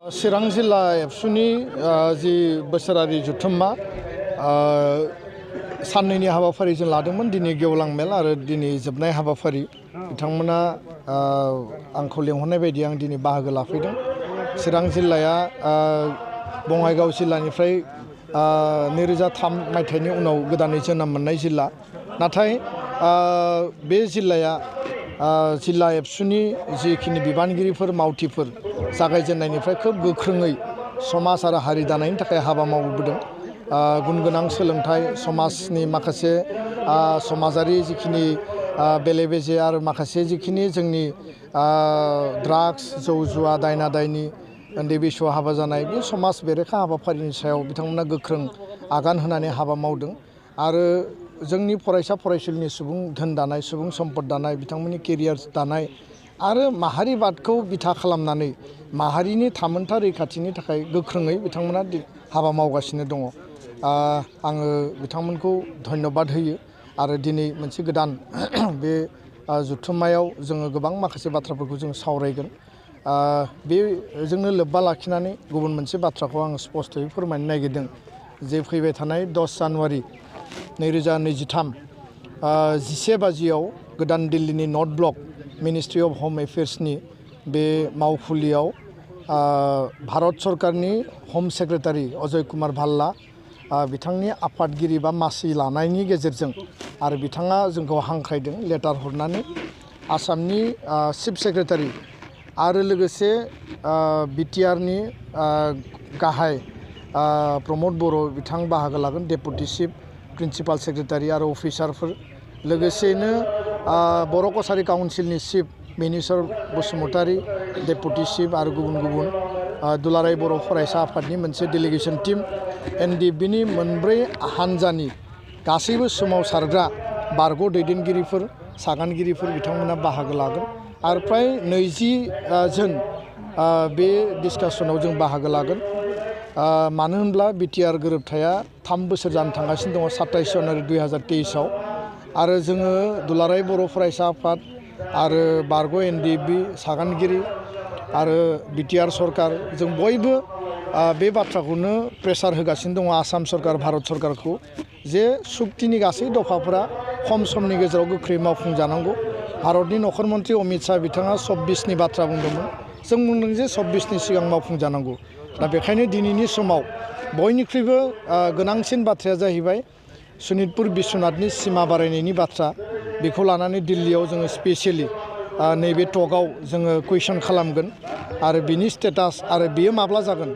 चिरां जिल्ला एबसुनि जि बोसोरारि जथुम्मा साननैनि हाबाफारिजों लादोंमोन। दिनै गेवलां मेल आरो दिनै जोबनाय हाबाफारि। बिथांमोना आंखौ लेंहरनाय बायदि आं दिनै बाहागो लाफैदों। चिरां जिल्लाया बङाइगाव जिल्लानिफ्राय 2003 मायथाइनि उनाव गोदानै जोनोम मोननाय जिल्ला। नाथाय बे जिल्लाया जिल्ला एबसुनि जिखिनि बिबानगिरिफोर मावथिफोर जागायजेननायनिफ्राय खोब गोख्रोङै समाज आरो हारि दानायनि थाखाय हाबा मावबोदों। गुन गोनां सोलोंथाइ, समाजनि माखासे समाजारि जिखिनि बेले बेजे आरो माखासे जिखिनि जोंनि ड्राग्स, जौ जुवा, दायना दायनि, उन्दै बैसोआव हाबा जानाय, बे समाज बेरेखा हाबाफारिनि सायाव बिथांमोना गोख्रों आगान होनानै हाबा मावदों। आरो जोंनि फरायसा फरायसुलिनि सुबुं धोन दानाय, सुबुं सम्पद दानाय, बिथांमोननि केरियार दानाय आरो माहारिबादखौ बिथा खालामनानै माहारिनि थामोनथा रैखाथिनि थाखाय गोख्रोङै बिथांमोना हाबा मावगासिनो दङ। आङो बिथांमोनखौ धन्यबाद होयो। आरो दिनै मोनसे गोदान बे जथुम्मायाव जोङो गोबां माखासे बाथ्राफोरखौ जों सावरायगोन। बेजोंनो लोब्बा लाखिनानै गुबुन मोनसे बाथ्राखौ आं स्पष्टयै फोरमायनो नागिरदों जे फैबाय थानाय 10 जानुवारि 2023 11 बाजियाव गोदान दिल्लीनि नर्थ ब्लक मिनिस्ट्रि अफ हम एफेयार्सनि बे मावखुलियाव भारत सरकारनि हम सेक्रेटारि अजय कुमार भाल्ला बिथांनि आफादगिरि बा मासि लानायनि गेजेरजों आरो बिथाङा जोंखौ हांख्रायदों लेटार हरनानै आसामनि चिफ सेक्रेटारि आरो लोगोसे बिटिआरनि गाहाय प्रमद बर' बिथां बाहागो लागोन, डेपुटि चिफ, प्रिन्सिपाल सेक्रेटारि आरो अफिसारफोर, लोगोसेनो बर' कसारि काउन्सिलनि chief minister Basumatary, deputy chief आरो गुबुन गुबुन दुलाराय बर' फरायसा आफादनि मोनसे डेलिगेसन टीम, एनडिएफबिनि मोनब्रै हान्जानि गासैबो सोमावसारग्रा बारग' दैदेनगिरिफोर, सागानगिरिफोर बिथांमोना बाहागो लागोन। आरो फ्राय 20 जन बे डिसकासनाव जों बाहागो लागोन। मानो होनब्ला बिटिआर गोरोबथाया 3 बोसोर जानो थांगासिनो दङ 27 जानुवारि 2023आव। आरो जोङो दुलाराय बर' फरायसा आफाद आरो बारग' एनडिएफबि सागानगिरि आरो बिटिआर सरकार जों बयबो बे बाथ्राखौनो प्रेसार होगासिनो दङ आसाम सरकार, भारत सरकारखौ, जे सुक्तिनि गासै दफाफोरा खम समनि गेजेराव गोख्रै मावफुंजानांगौ। भारतनि नखर मन्त्रि अमित शाह बिथाङा 26नि बाथ्रा बुंदोंमोन। जों बुंदों जे 26नि सिगां मावफुंजानांगौ। दा बेखायनो दिनैनि समाव बयनिख्रुइबो गोनांसिन बाथ्राया जाहैबाय सनितपुर बिश्वनाथनि सिमा बारायनायनि बाथ्रा। बेखौ लानानै दिल्लीयाव जोङो स्पेसियेलि नैबे टकआव जोङो कुइसन खालामगोन आरो बिनि स्टेटास आरो बियो माब्ला जागोन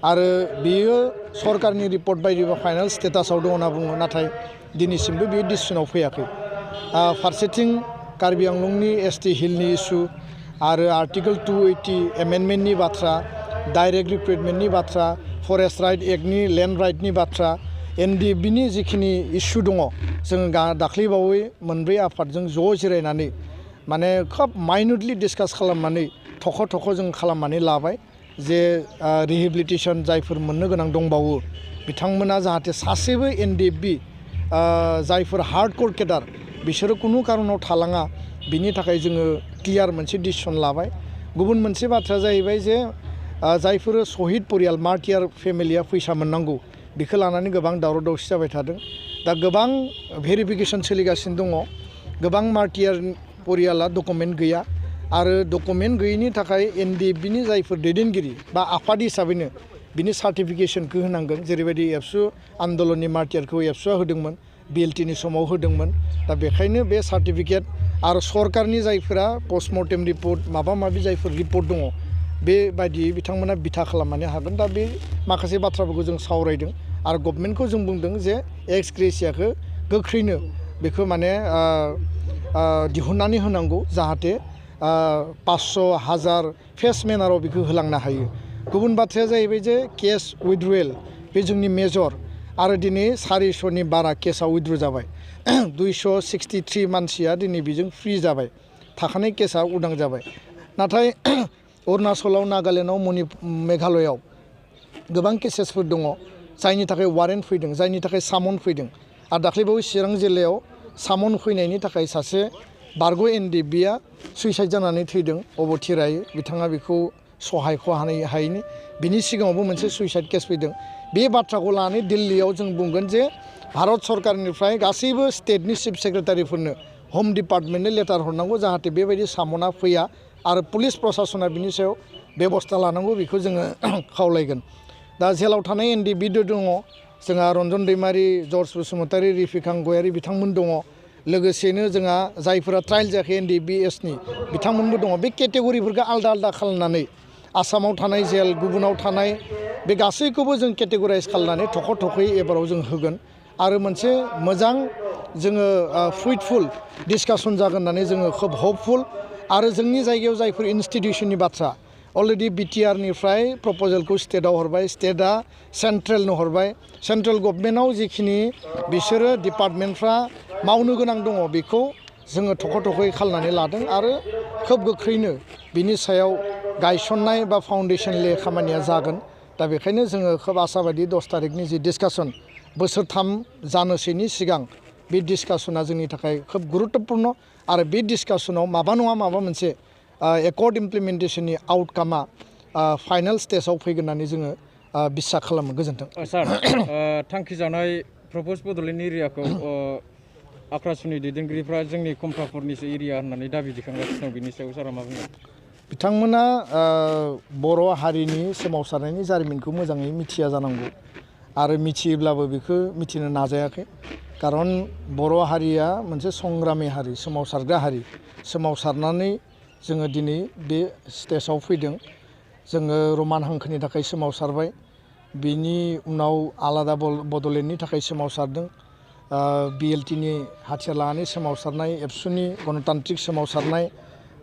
आरो बियो सरकारनि रिपर्ट बायदिबा फाइनाल स्टेटासाव दङ होनना बुङो, नाथाय दिनैसिमबो बियो डिसिसनाव फैयाखै। फारसेथिं कार्बि आंलंनि एसटि हिलनि इस्यु आरो आर्टिकोल 280 एमेन्डमेन्टनि बाथ्रा, डाइरेक्ट रिक्रुइटमेन्टनि बाथ्रा, फरेस्ट राइट एक्टनि लेन्ड राइटनि बाथ्रा, एनडिएफबिनि जिखिनि इस्यु दङ, जोङो दाख्लैबावै मोनब्रै आफादजों ज' जिरायनानै माने खोब माइन्युटलि डिसकास खालामनानै थख' जों खालामनानै लाबाय जे रिहेबिलिटेसन जायफोर मोननो गोनां दंबावो बिथांमोना जाहाथे सासेबो एनडिएफबि जायफोर हार्डक'र केडार बिसोरो खुनु कारनाव थालाङा, बिनि थाखाय जोङो क्लियार मोनसे डिसिसन लाबाय। गुबुन मोनसे बाथ्राया जाहैबाय जे जायफोर सहिद परियाल मार्टियार फेमिलिया फैसा मोननांगौ, बेखौ लानानै गोबां दावराव दावसि जाबाय थादों। दा गोबां भेरिफिकेसन सोलिगासिनो दङ। गोबां मार्टियार परियाला डकुमेन्ट गैया आरो डकुमेन्ट गैयैनि थाखाय एनडिएफबिनि जायफोर दैदेनगिरि बा आफाद हिसाबैनो बिनि सार्टिफिकेसनखौ होनांगोन। जेरैबायदि एबसु आन्दलननि मार्टियारखौ एबसुआ होदोंमोन, बिएलटिनि समाव होदोंमोन। दा बेखायनो बे सार्टिफिकेट आरो सरकारनि जायफोरा पस्टमर्टेम रिपर्ट माबा माबि जायफोर रिपर्ट दङ, बेबायदियै बिथांमोना बिथा खालामनानै हागोन। दा बे माखासे बाथ्राफोरखौ जों सावरायदों आरो गभर्नमेन्टखौ जों बुंदों जे एक्स ग्रेसियाखौ गोख्रैनो बेखौ माने दिहुननानै होनांगौ, जाहाथे 500, 1000 फेस मेनाराव बेखौ होलांनो हायो। गुबुन बाथ्राया जाहैबाय जे केस उइथड्रयेल, बे जोंनि मेजर आरो दिनै 400नि बारा केसआ उइथड्र जाबाय। 263 मानसिया दिनै बेजों फ्रि जाबाय, थाखानाय केसआ उदां जाबाय। नाथाय अरुणाचलाव, नागालेण्डआव, मेघालयआव गोबां केसेसफोर दङ जायनि थाखाय वारेन्ट फैदों, जायनि थाखाय सामन फैदों। आरो दाख्लैबावै चिरां जिल्लायाव सामन फैनायनि थाखाय सासे बारग' एनडिएफबिया सुइसाइड जानानै थैदों, अबथिरायै बिथाङा बेखौ सहायख' हायैनि बिनि सिगाङावबो मोनसे सुइसाइड केस फैदों बे बाथ्राखौ लानानै दिल्लीयाव जों बुंगोन जे भारत सरकारनिफ्राय गासैबो स्टेटनि चिफ सेक्रेटारिफोरनो हम डिपार्टमेन्टनो लेटार हरनांगौ जाहाथे बेबायदि सामना फैया आरो पुलिस प्रशासना बिनि सायाव बेबस्था लानांगौ बेखौ जोङो खावलायगोन दा जेलाव थानाय एनडिबिड दङ जोंहा रन्जन दैमारि जर्ज बसुमतारी रिफिकां गयारि बिथांमोन दङ लोगोसेनो जोंहा जायफोरा ट्रायल जायाखै एनडिबिएसनि बिथांमोनबो दङ बे केटेगरिफोरखौ आलदा आलदा खालामनानै आसामाव थानाय जेल गुबुनाव थानाय बे गासैखौबो जों केटेगराइज खालामनानै थख' थख'यै एबाराव जों होगोन आरो मोनसे मोजां जोङो फ्रुइटफुल डिसकासन जागोन होननानै जोङो खोब हपफुल आरो जोंनि जायगायाव जायफोर इनस्टिटिउसननि बाथ्रा अलरेडि बिटिआरनिफ्राय प्रप'जेलखौ स्टेटआव हरबाय स्टेटआ सेन्ट्रेलनो हरबाय सेन्ट्रेल गभर्नमेन्टआव जिखिनि बिसोरो डिपार्टमेन्टफ्रा मावनो गोनां दङ बेखौ जोङो थख' थख'यै खालामनानै लादों आरो खोब गोख्रैनो बिनि सायाव गायसननाय बा फाउन्डेसन ले खामानिया जागोन दा बेखायनो जोङो खोब आसाबादि 10 तारिखनि जि डिसकासन बोसोरथाम जानोसैनि सिगां बे डिसकासना जोंनि थाखाय खोब गुरुत्वपूर्ण आरो बे डिसकासनाव माबा नङा माबा मोनसे एकर्ड इमप्लिमेन्टेसननि आउटकामा फाइनाल स्टेजाव फैगोन होननानै जोङो बिसा खालामो गोजोन्थों सार थांखि जानाय प्रप'ज बड'लेण्ड एरियाखौ आक्रासुनि दैदेनगिरिफ्रा जोंनि कमतापुरनिसो एरिया होननानै दाबि दिखांगासिनो दं बिनि सायाव सारा मा बुङो बिथांमोना बर' हारिनि सोमावसारनायनि जारिमिनखौ मोजाङै मिथिया जानांगौ आरो मिथियोब्लाबो बेखौ मिथिनो नाजायाखै खारन बर' हारिया मोनसे संग्रामि हारि सोमावसारग्रा हारि सोमावसारनानै जोङो दिनै बे स्टेजाव फैदों जोङो रमान हांखोनि थाखाय सोमावसारबाय बिनि उनाव आलादा बड'लेण्डनि थाखाय सोमावसारदों बिएलटिनि हाथियार लानानै सोमावसारनाय एबसुनि गणतान्त्रिक सोमावसारनाय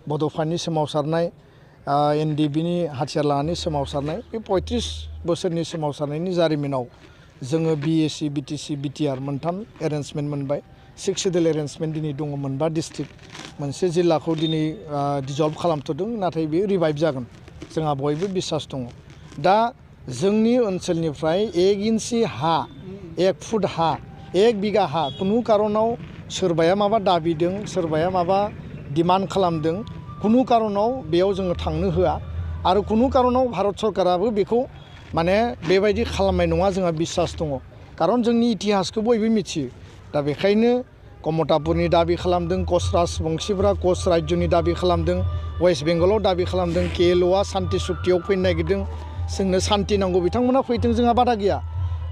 बड'फानि सोमावसारनाय एनडिबिनि हाथियार लानानै सोमावसारनाय बे 35 बोसोरनि सोमावसारनायनि जारिमिनाव जोङो बिएसि बिटिसि बिटिआर मोनथाम एरेन्जमेन्ट मोनबाय 6 सिडुल एरेन्जमेन्ट दिनै दङ मोनबा डिस्ट्रिक्ट मोनसे जिल्लाखौ दिनै डिजल्भ खालामथ'दों नाथाय बेयो रिभाइभ जागोन जोंहा बयबो बिसास दङ दा जोंनि ओनसोलनिफ्राय 1 इन्सि हा 1 फुट हा 1 बिगा हा खुनु कारनाव सोरबाया माबा दाबिदों सोरबाया माबा डिमान्ड खालामदों खुनु कारनाव बेयाव जोङो थांनो होआ आरो खुनु कारनाव भारत सरकाराबो बेखौ माने बेबायदि खालामनाय नङा जोंहा बिसास दङ खारन जोंनि इतिहासखौ बयबो मिथियो दा बेखायनो कमतापुरनि दाबि खालामदों कच राजबंशीफ्रा कच राज्योनि दाबि खालामदों वेस्ट बेंगलाव दाबि खालामदों केएलअआ सान्ति सुक्तियाव फैनो नागिरदों जोंनो सान्ति नांगौ बिथांमोना फैथों जोंहा बादा गैया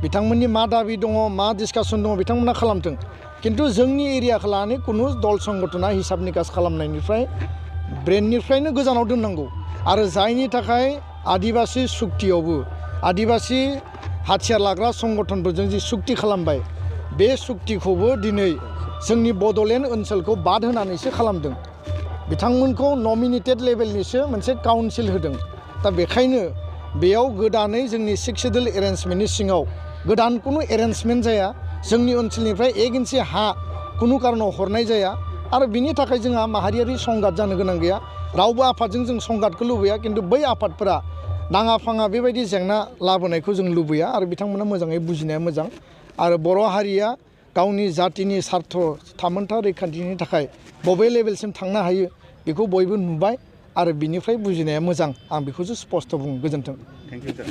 बिथांमोननि मा दाबि दङ मा डिसकासन दङ बिथांमोना खालामथों किन्तु जोंनि एरियाखौ लानानै खुनु दल संगठना हिसाब निकास खालामनायनिफ्राय ब्रेननिफ्रायनो गोजानाव दोननांगौ आरो जायनि थाखाय आदिबासि सुक्तियावबो आदिबासि हाथियार लाग्रा संगठनफोरजों जि सुक्ति खालामबाय बे सुक्तिखौबो दिनै जोंनि बड'लेण्ड ओनसोलखौ बाद होनानैसो खालामदों बिथांमोनखौ नमिनेटेड लेभेलनिसो मोनसे काउन्सिल होदों दा बेखायनो बेयाव गोदानै जोंनि 6 सिडुल एरेन्जमेन्टनि सिङाव गोदान खुनु एरेन्जमेन्ट जाया जोंनि ओनसोलनिफ्राय 1 इन्सि हा खुनु कारनाव हरनाय जाया आरो बिनि थाखाय जोंहा माहारियारि संघात जानो गोनां गैया रावबो आफादजों जों संघातखौ लुबैया किन्तु बै आफादफोरा नाङा फाङा बेबायदि जेंना लाबोनायखौ जों लुबैया आरो बिथांमोना मोजाङै बुजिनाया मोजां आरो बर' हारिया गावनि जातिनि सार्थ थामोन्था रैखाथिनि थाखाय बबे लेभेलसिम थांनो हायो बेखौ बयबो नुबाय आरो बिनिफ्राय बुजिनाया मोजां आं बेखौसो स्पष्ट बुङो गोजोन्थों थेंक इउ सार